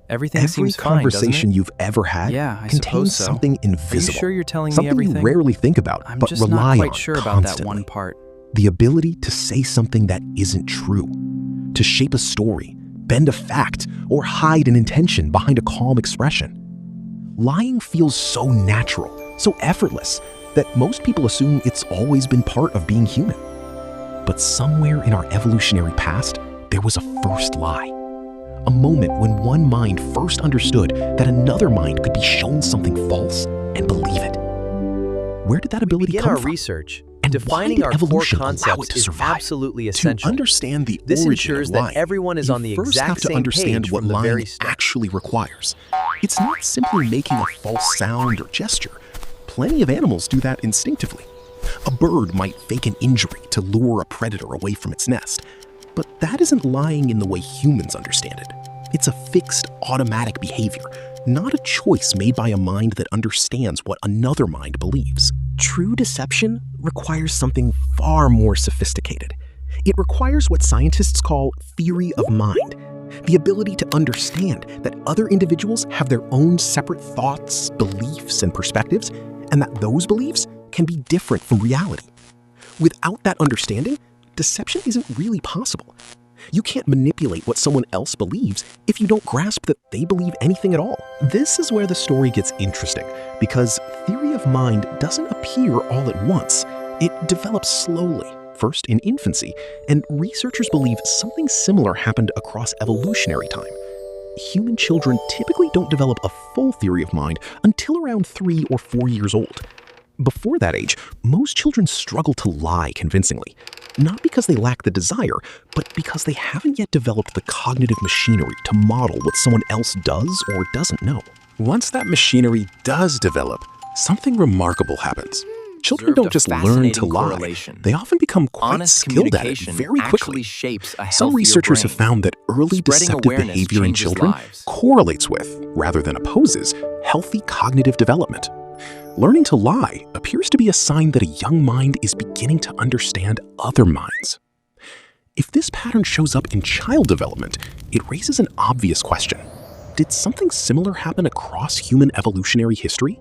Everything Every seems fine, doesn't conversation it? you've ever had Yeah, I contains suppose so. something Are you invisible, sure you're telling me something everything? you rarely think about I'm but just rely not quite on sure about that constantly. one part. The ability to say something that isn't true, to shape a story, bend a fact, or hide an intention behind a calm expression. Lying feels so natural, so effortless, that most people assume it's always been part of being human. But somewhere in our evolutionary past, there was a first lie. A moment when one mind first understood that another mind could be shown something false and believe it. Where did that ability Begin come our from? research. And why Defining did our core evolution allow it concepts to is survive? absolutely To essential. understand the This origin ensures of that lying, everyone is you on the first exact have to same understand page what from the lying very start. actually requires. It's not simply making a false sound or gesture. Plenty of animals do that instinctively. A bird might fake an injury to lure a predator away from its nest. But that isn't lying in the way humans understand it. It's a fixed, automatic behavior, not a choice made by a mind that understands what another mind believes. True deception requires something far more sophisticated. It requires what scientists call theory of mind, the ability to understand that other individuals have their own separate thoughts, beliefs, and perspectives, and that those beliefs can be different from reality. Without that understanding, deception isn't really possible. You can't manipulate what someone else believes if you don't grasp that they believe anything at all. This is where the story gets interesting, because theory of mind doesn't appear all at once. It develops slowly, first in infancy, and researchers believe something similar happened across evolutionary time. Human children typically don't develop a full theory of mind until around 3 or 4 years old. Before that age, most children struggle to lie convincingly, not because they lack the desire, but because they haven't yet developed the cognitive machinery to model what someone else does or doesn't know. Once that machinery does develop, something remarkable happens. Children don't just learn to lie, they often become quite Honest skilled at it communication very actually quickly. shapes a Some healthier researchers have brain. found that early Spreading deceptive awareness behavior in changes children lives. correlates with, rather than opposes, healthy cognitive development. Learning to lie appears to be a sign that a young mind is beginning to understand other minds. If this pattern shows up in child development, it raises an obvious question. Did something similar happen across human evolutionary history?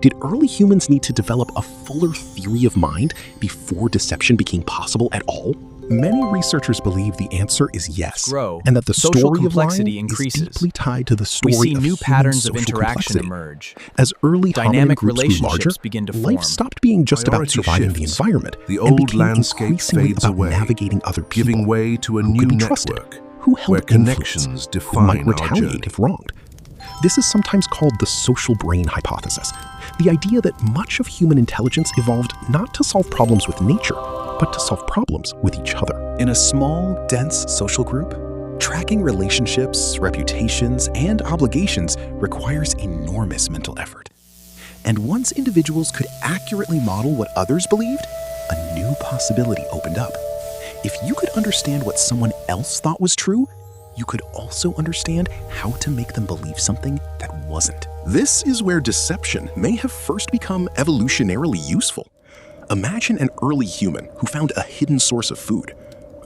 Did early humans need to develop a fuller theory of mind before deception became possible at all? Many researchers believe the answer is yes, Grow, and that the social story of complexity lying increases. is deeply tied to the story We see of new human patterns of social interaction complexity. emerge. As early Dynamic hominid groups grew larger, relationships begin to life form. stopped being just about Priority surviving the shifts. environment The and old became landscape increasingly fades about away, navigating other people, giving way to a who new could be trusted, network who held where influence, connections who define might our retaliate journey. if wronged. This is sometimes called the social brain hypothesis, the idea that much of human intelligence evolved not to solve problems with nature, but to solve problems with each other. In a small, dense social group, tracking relationships, reputations, and obligations requires enormous mental effort. And once individuals could accurately model what others believed, a new possibility opened up. If you could understand what someone else thought was true, you could also understand how to make them believe something that wasn't. This is where deception may have first become evolutionarily useful. Imagine an early human who found a hidden source of food.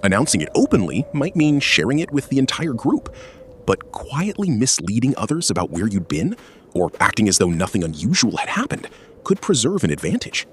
Announcing it openly might mean sharing it with the entire group, but quietly misleading others about where you'd been, or acting as though nothing unusual had happened, could preserve an advantage.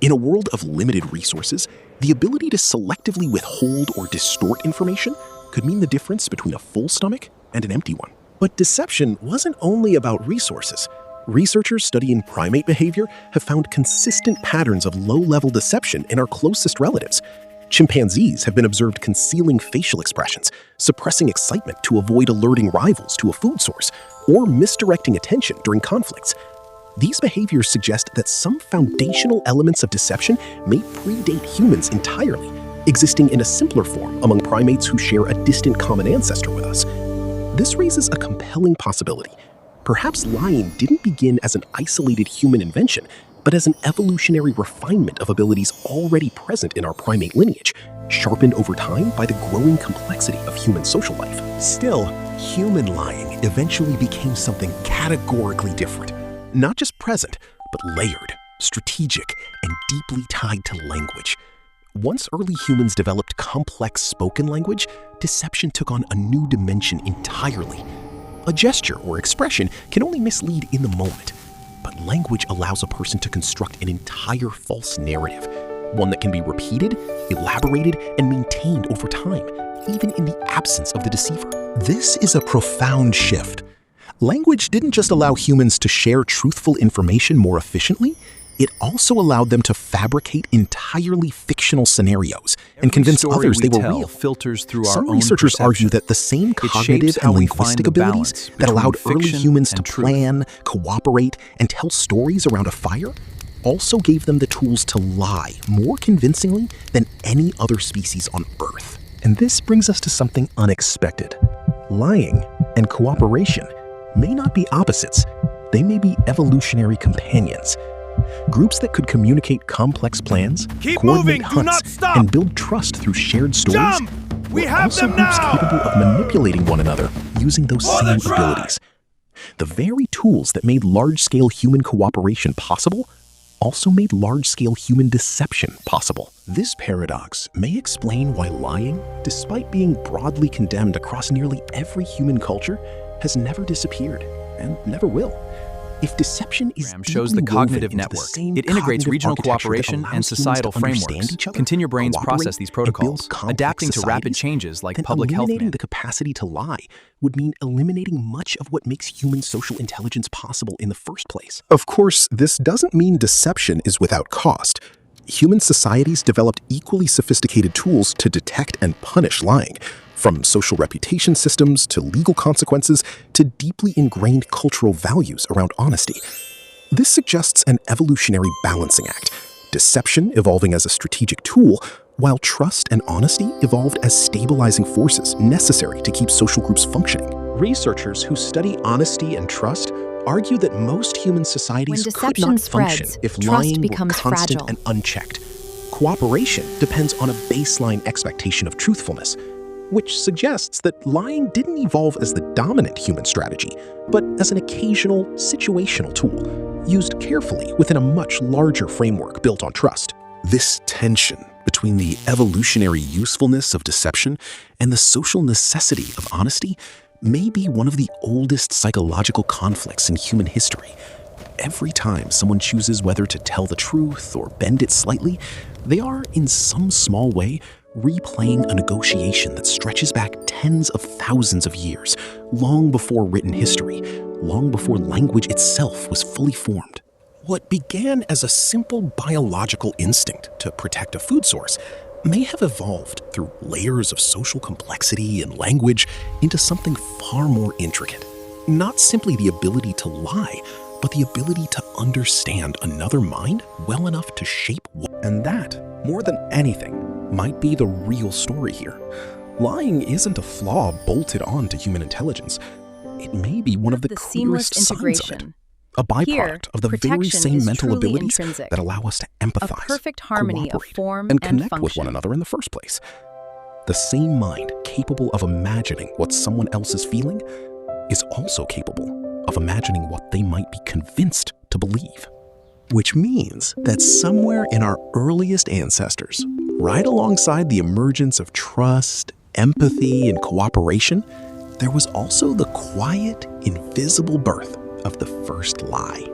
In a world of limited resources, the ability to selectively withhold or distort information could mean the difference between a full stomach and an empty one. But deception wasn't only about resources. Researchers studying primate behavior have found consistent patterns of low-level deception in our closest relatives. Chimpanzees have been observed concealing facial expressions, suppressing excitement to avoid alerting rivals to a food source, or misdirecting attention during conflicts. These behaviors suggest that some foundational elements of deception may predate humans entirely, existing in a simpler form among primates who share a distant common ancestor with us. This raises a compelling possibility. Perhaps lying didn't begin as an isolated human invention, but as an evolutionary refinement of abilities already present in our primate lineage, sharpened over time by the growing complexity of human social life. Still, human lying eventually became something categorically different. Not just present, but layered, strategic, and deeply tied to language. Once early humans developed complex spoken language, deception took on a new dimension entirely. A gesture or expression can only mislead in the moment, but language allows a person to construct an entire false narrative, one that can be repeated, elaborated, and maintained over time, even in the absence of the deceiver. This is a profound shift. Language didn't just allow humans to share truthful information more efficiently, it also allowed them to fabricate entirely fictional scenarios and convince others they were real. Filters through Some researchers argue that the same cognitive and linguistic abilities that allowed early humans to plan, cooperate, and tell stories around a fire also gave them the tools to lie more convincingly than any other species on Earth. And this brings us to something unexpected. Lying and cooperation may not be opposites, they may be evolutionary companions. Groups that could communicate complex plans, coordinate hunts, and build trust through shared stories were also groups capable of manipulating one another using those same abilities. The very tools that made large-scale human cooperation possible also made large-scale human deception possible. This paradox may explain why lying, despite being broadly condemned across nearly every human culture, has never disappeared and never will. If deception is shows the cognitive network. It integrates regional cooperation and societal frameworks. Continue your brains process these protocols, adapting to rapid changes like public health. Eliminating the capacity to lie would mean eliminating much of what makes human social intelligence possible in the first place. Of course, this doesn't mean deception is without cost. Human societies developed equally sophisticated tools to detect and punish lying, from social reputation systems to legal consequences to deeply ingrained cultural values around honesty. This suggests an evolutionary balancing act, deception evolving as a strategic tool, while trust and honesty evolved as stabilizing forces necessary to keep social groups functioning. Researchers who study honesty and trust argue that most human societies could not function if lying were constant and unchecked. Cooperation depends on a baseline expectation of truthfulness, which suggests that lying didn't evolve as the dominant human strategy, but as an occasional, situational tool, used carefully within a much larger framework built on trust. This tension between the evolutionary usefulness of deception and the social necessity of honesty may be one of the oldest psychological conflicts in human history. Every time someone chooses whether to tell the truth or bend it slightly, they are, in some small way, replaying a negotiation that stretches back tens of thousands of years, long before written history, long before language itself was fully formed. What began as a simple biological instinct to protect a food source may have evolved through layers of social complexity and language into something far more intricate. Not simply the ability to lie, but the ability to understand another mind well enough to shape what. And that, more than anything, might be the real story here. Lying isn't a flaw bolted on to human intelligence. It may be one of the clearest signs of it. A byproduct of the very same mental abilities that allow us to empathize, perfect harmony of form and connect with one another in the first place. The same mind capable of imagining what someone else is feeling is also capable of imagining what they might be convinced to believe. Which means that somewhere in our earliest ancestors, right alongside the emergence of trust, empathy, and cooperation, there was also the quiet, invisible birth of the first lie.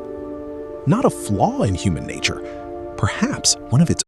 Not a flaw in human nature, perhaps one of its